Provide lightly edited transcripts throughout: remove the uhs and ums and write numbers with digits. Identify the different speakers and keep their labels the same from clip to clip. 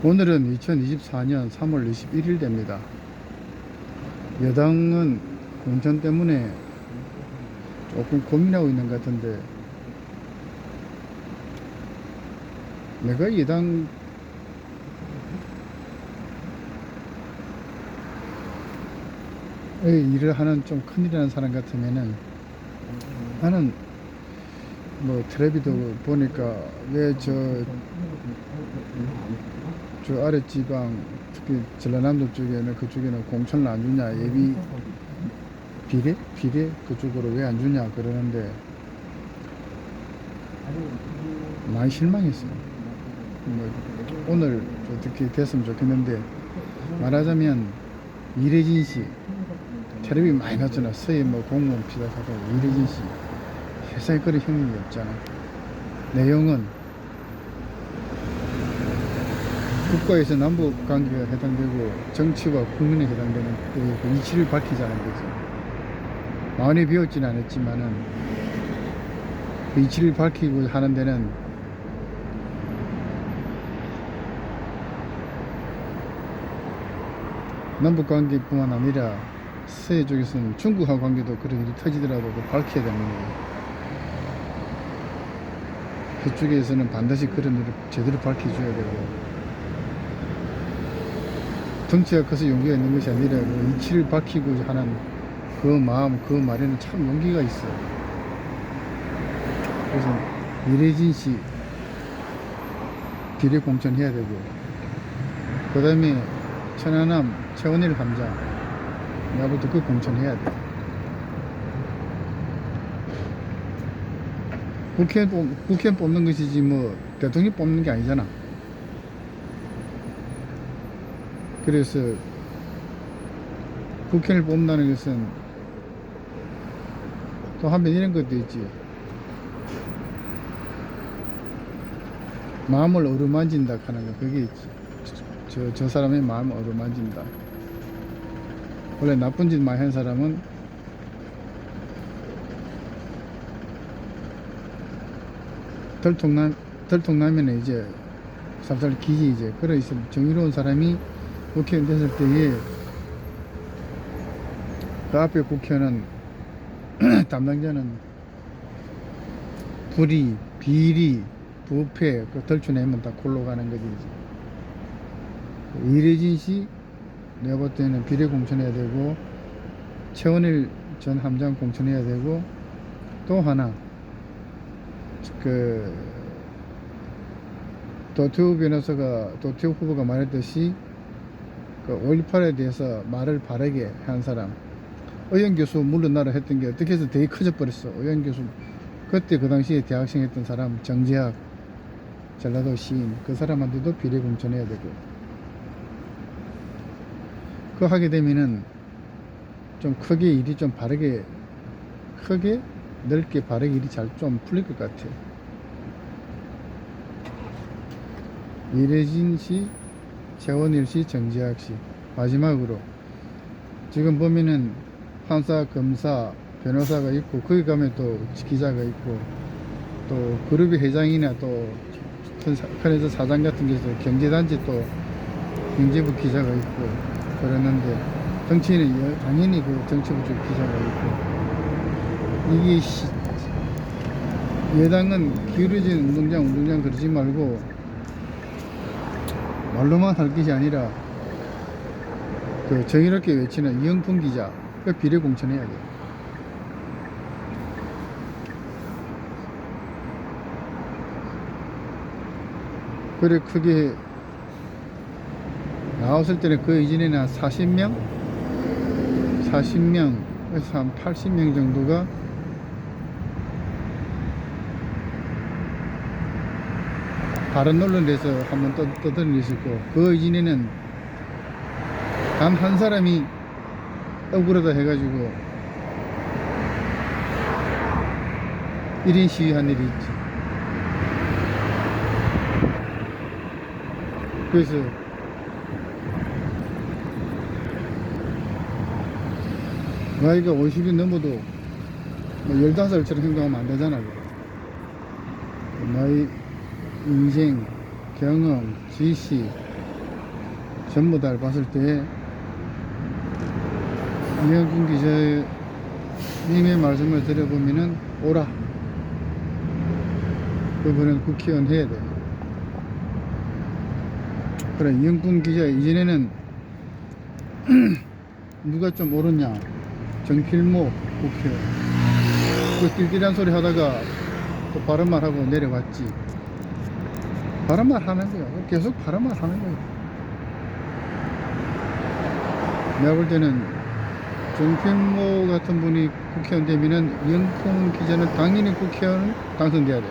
Speaker 1: 오늘은 2024년 3월 21일 됩니다. 여당은 공천 때문에 조금 고민하고 있는 것 같은데, 내가 여당 일을 하는 좀 큰일이라는 사람 같으면은, 나는 뭐 텔레비도 보니까 왜 저 아랫지방, 특히 전라남도 쪽에는, 그쪽에는 공천을 안 주냐, 예비 비례 그쪽으로 왜 안 주냐 그러는데 많이 실망했어요. 뭐 오늘 어떻게 됐으면 좋겠는데, 말하자면 이래진 씨 텔레비 많이 났잖아. 서해 뭐 공무원 피다하고 이래진 씨 세상에 그런 형님이 없잖아. 내용은 국가에서 남북 관계가 해당되고 정치와 국민에 해당되는 그 이치를 밝히자는 거지. 마음이 비었지는 않았지만은 그 이치를 밝히고 하는 데는 남북 관계뿐만 아니라 서해 쪽에서는 중국하고 관계도 그런 일이 터지더라도 밝혀야 되는 거예요. 그쪽에서는 반드시 그런 일을 제대로 밝혀줘야 되고, 덩치가 커서 용기가 있는 것이 아니라 그 이치를 밝히고 하는 그 마음, 그 말에는 참 용기가 있어. 그래서 이래진 씨 비례 공천해야 되고, 그 다음에 천안함 최원일 함장 내가부터 그 공천해야 돼. 국회 뽑는 것이지 뭐 대통령 뽑는 게 아니잖아. 그래서 국회를 뽑는다는 것은 또 한편 이런 것도 있지. 마음을 어루만진다 하는 거, 그게 있지. 저 사람의 마음을 어루만진다. 원래 나쁜 짓 많이 한 사람은 덜통나면 이제 살살 기지. 이제 그래서 정의로운 사람이 국회의원 됐을 때에 그 앞에 국회의원은 담당자는 불의, 비리, 부패 그 덜쳐내면 다 골로 가는 거지. 이래진 씨 내가 볼 때는 비례 공천해야 되고, 최원일 전 함장 공천해야 되고, 또 하나 그 도태우 후보가 말했듯이 그 5.18에 대해서 말을 바르게 한 사람, 의원 교수 물러나라 했던 게 어떻게 해서 되게 커져 버렸어. 의원 교수 그때 그 당시에 대학생 했던 사람, 정재학 전라도 시인, 그 사람한테도 비례 공천해야 되고, 그거 하게 되면은 좀 크게 일이 좀 바르게, 크게 넓게 바르게 일이 잘 좀 풀릴 것 같아. 예레진씨, 최원일씨, 정재학씨. 마지막으로 지금 보면은 판사, 검사, 변호사가 있고 거기 가면 또 기자가 있고 또 그룹의 회장이나 또 큰 회사 사장 같은 데서 경제단체 또 경제부 기자가 있고 그러는데 정치인은 당연히 그 정치부 쪽 기자가 있고 이게 여당은 기울어진 운동장 그러지 말고 말로만 할 것이 아니라 그 정의롭게 외치는 이영풍 기자 그 비례 공천해야 돼. 그래 크게 나왔을 때는 그 이전에는 한 40명에서 한 80명 정도가 다른 언론에서 한번 떠들었고 그 이전에는 단 한 사람이 억울하다 해가지고 1인 시위한 일이 있지. 그래서 나이가 50이 넘어도 뭐 15살처럼 행동하면 안 되잖아. 나이, 인생, 경험, 지식 전부 다 봤을 때 이영준 기자님의 말씀을 들어보면은 오라. 그분은 국회의원 해야 돼. 그래, 이영준 기자 이전에는 누가 좀 옳았냐? 정필모 국회의원. 그 띨띨한 소리 하다가 또 바른말 하고 내려왔지. 바른말 하는 거야. 계속 바른말 하는 거야. 내가 볼 때는 정필모 같은 분이 국회의원 되면은 이영준 기자는 당연히 국회의원 당선돼야 돼.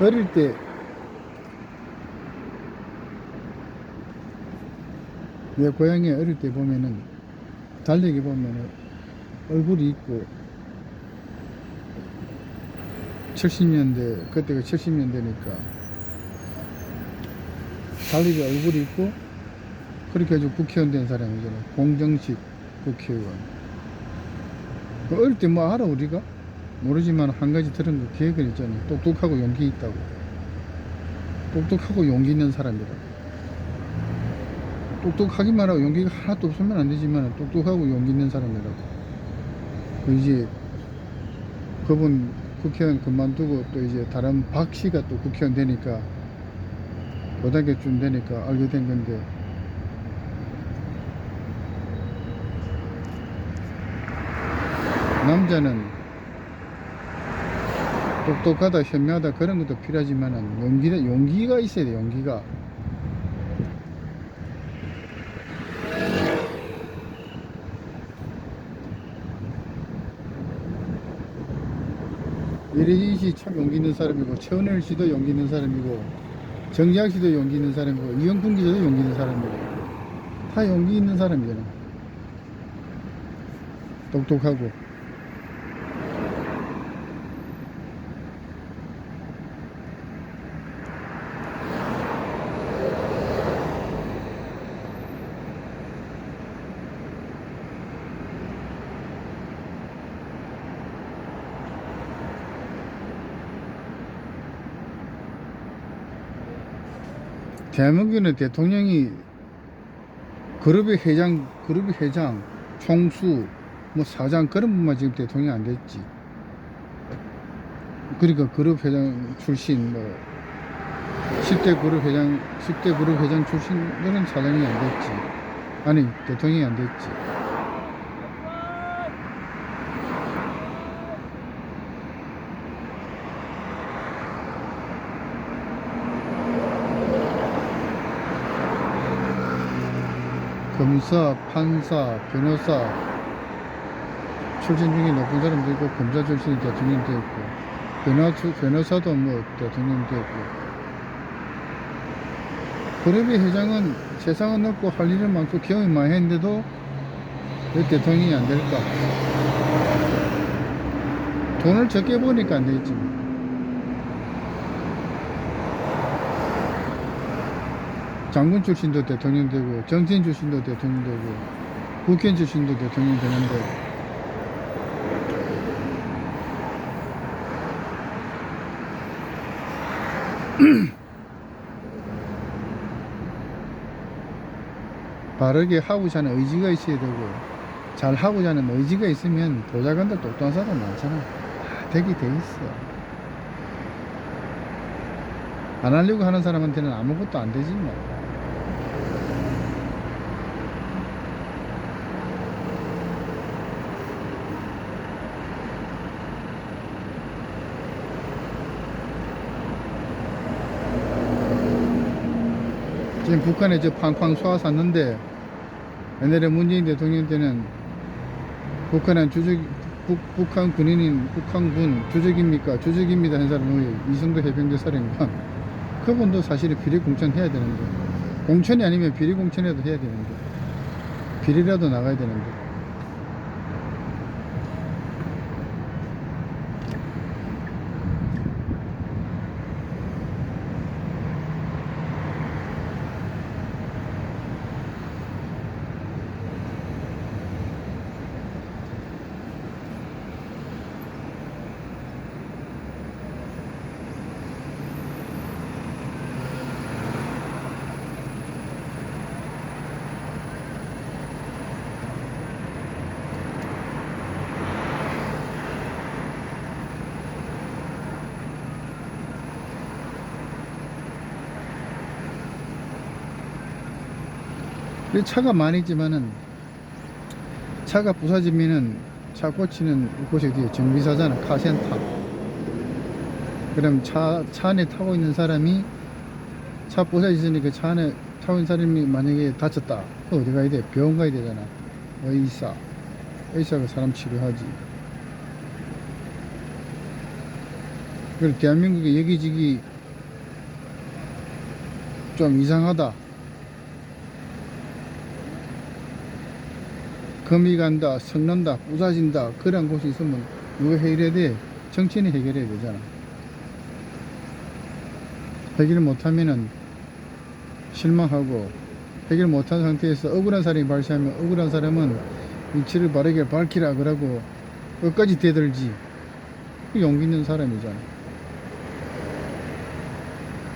Speaker 1: 어릴 때 내 고향에 어릴 때 보면은 달리기 보면은 얼굴이 있고 70년대 그때가 70년대니까 달리기 얼굴이 있고 그렇게 해서 국회의원 된 사람이잖아. 공정식 국회의원. 그 어릴 때 뭐 알아 우리가? 모르지만 한 가지 들은 거 계획을 있잖아. 똑똑하고 용기 있다고. 똑똑하고 용기 있는 사람이라. 똑똑하기만 하고 용기가 하나도 없으면 안 되지만 똑똑하고 용기 있는 사람이라고. 이제 그분 국회의원 그만두고 또 이제 다른 박 씨가 또 국회의원 되니까 고등학교쯤 되니까 알게 된 건데 남자는 똑똑하다 현명하다 그런 것도 필요하지만은 용기가 있어야 돼. 용기가. 이래진 씨 참 용기 있는 사람이고 최은일 씨도 용기 있는 사람이고 정재학 씨도 용기 있는 사람이고 이영풍 기자도 용기 있는 사람이고 다 용기 있는 사람이잖아. 똑똑하고. 대한민국에는 대통령이 그룹의 회장, 총수, 뭐 사장 그런 분만 지금 대통령이 안 됐지. 그러니까 그룹 회장 출신, 뭐 10대 그룹 회장 출신들은 사장이 안 됐지. 아니, 대통령이 안 됐지. 검사, 판사, 변호사 출신 중에 높은 사람도 있고, 검사 출신이 대통령도 있고, 변호사도 뭐 대통령도 있고. 그룹의 회장은 세상은 넓고 할 일은 많고 경험이 많이 했는데도 왜 대통령이 안 될까? 돈을 적게 버니까 안 되겠지. 장군 출신도 대통령 되고, 정치인 출신도 대통령 되고, 국회의원 출신도 대통령 되는데, 바르게 하고자 하는 의지가 있어야 되고, 잘 하고자 하는 의지가 있으면 보좌관들 똑똑한 사람 많잖아. 되게 돼 있어. 안 하려고 하는 사람한테는 아무것도 안 되지 뭐. 지금 북한에 저 팡팡 쏘아샀는데, 옛날에 문재인 대통령 때는 북한 군인인 북한군 주적입니까? 주적입니다 한 사람은 이성도 해병대 사령관. 그분도 사실은 비리 공천해야 되는데, 공천이 아니면 비리 공천이라도 해야 되는데, 비리라도 나가야 되는데. 차가 많이 있지만은, 차가 부서지면은 차 고치는 곳이 어디에 정비사잖아. 카센터. 그럼 차 안에 타고 있는 사람이, 차 부서졌으니까 차 안에 타고 있는 사람이 만약에 다쳤다, 어디 가야 돼? 병원 가야 되잖아. 의사가 사람 치료하지. 그리고 대한민국의 여기저기 좀 이상하다, 금이 간다, 썩는다, 부서진다, 그런 곳이 있으면 누가 해결해야 돼? 정치인이 해결해야 되잖아. 해결 못하면은 실망하고, 해결 못한 상태에서 억울한 사람이 발생하면 억울한 사람은 위치를 바르게 밝히라 그러고 끝까지 대들지. 그 용기 있는 사람이잖아.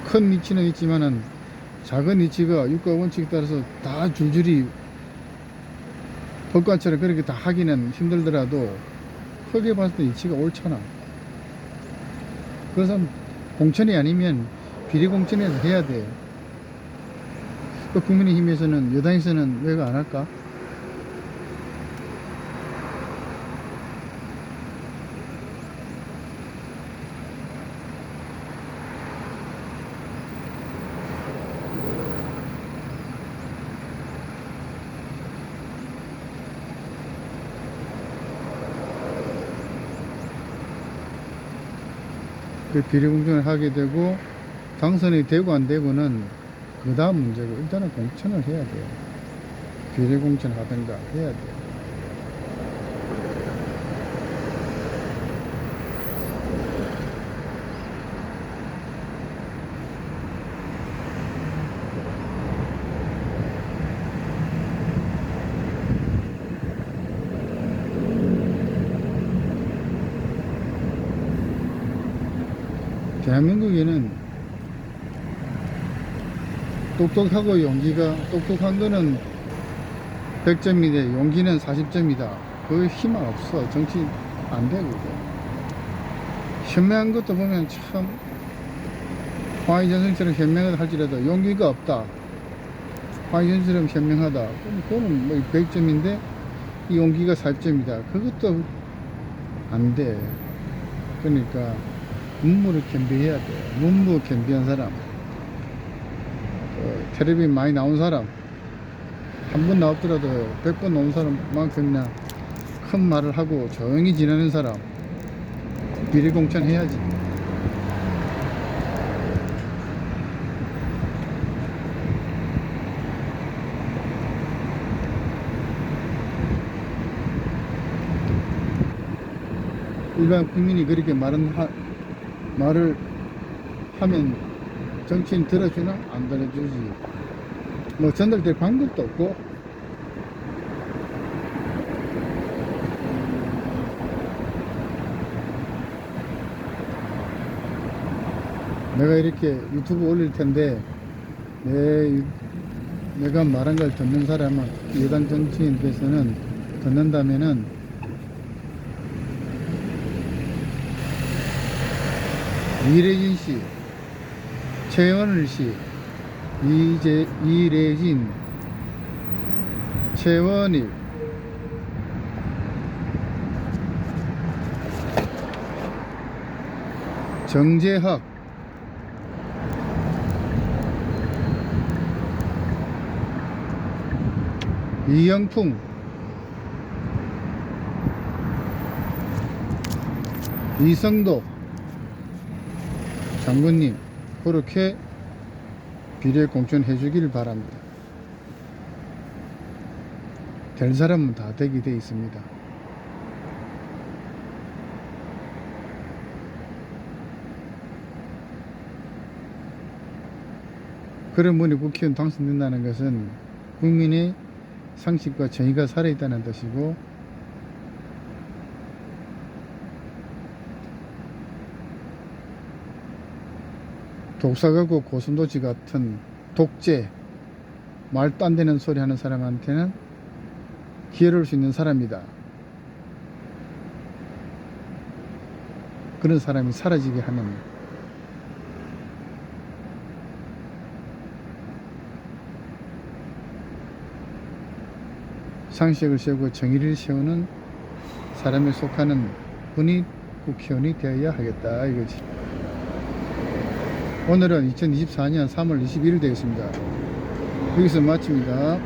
Speaker 1: 큰 위치는 있지만은 작은 위치가 육가 원칙에 따라서 다 줄줄이 법관처럼 그렇게 다 하기는 힘들더라도 크게 봤을 때 이치가 옳잖아. 그래서 공천이 아니면 비리 공천이라도 해야 돼. 그 국민의힘에서는, 여당에서는 왜 안 할까? 그 비리 공천을 하게 되고, 당선이 되고 안 되고는 그 다음 문제고, 일단은 공천을 해야 돼요. 비리 공천 하든가 해야 돼요. 대한민국에는 똑똑하고 용기가, 똑똑한 거는 100점인데 용기는 40점이다. 그 희망 없어. 정치 안 돼, 그거. 현명한 것도 보면 참, 황희전선처럼 현명하다 할지라도 용기가 없다. 황희전선처럼 현명하다. 그럼 그거는 뭐 100점인데, 이 용기가 40점이다. 그것도 안 돼. 그러니까, 문무를 겸비해야 돼. 문무 겸비한 사람. 텔레비전 많이 나온 사람. 한 번 나왔더라도 100번 나온 사람만큼이나 큰 말을 하고 조용히 지내는 사람. 비례공천 해야지. 일반 국민이 그렇게 말을 하면 정치인 들어주나? 안 들어주지. 뭐 전달될 방법도 없고. 내가 이렇게 유튜브 올릴 텐데 내가 말한 걸 듣는 사람은, 여당 정치인 돼서는 듣는다면은 이래진 씨, 최원을 씨, 이래진, 최원일, 정재학, 이영풍, 이성도 장군님, 그렇게 비례공천 해주길 바랍니다. 될 사람은 다 되게 돼 있습니다. 그런 분이 국회의원 당선된다는 것은 국민의 상식과 정의가 살아있다는 뜻이고, 독사가고 고슴도치 같은 독재, 말도 안 되는 소리 하는 사람한테는 기회를 줄 수 있는 사람이다. 그런 사람이 사라지게 하는, 상식을 세우고 정의를 세우는 사람에 속하는 분이 국회의원이 되어야 하겠다, 이거지. 오늘은 2024년 3월 21일 되겠습니다. 여기서 마칩니다.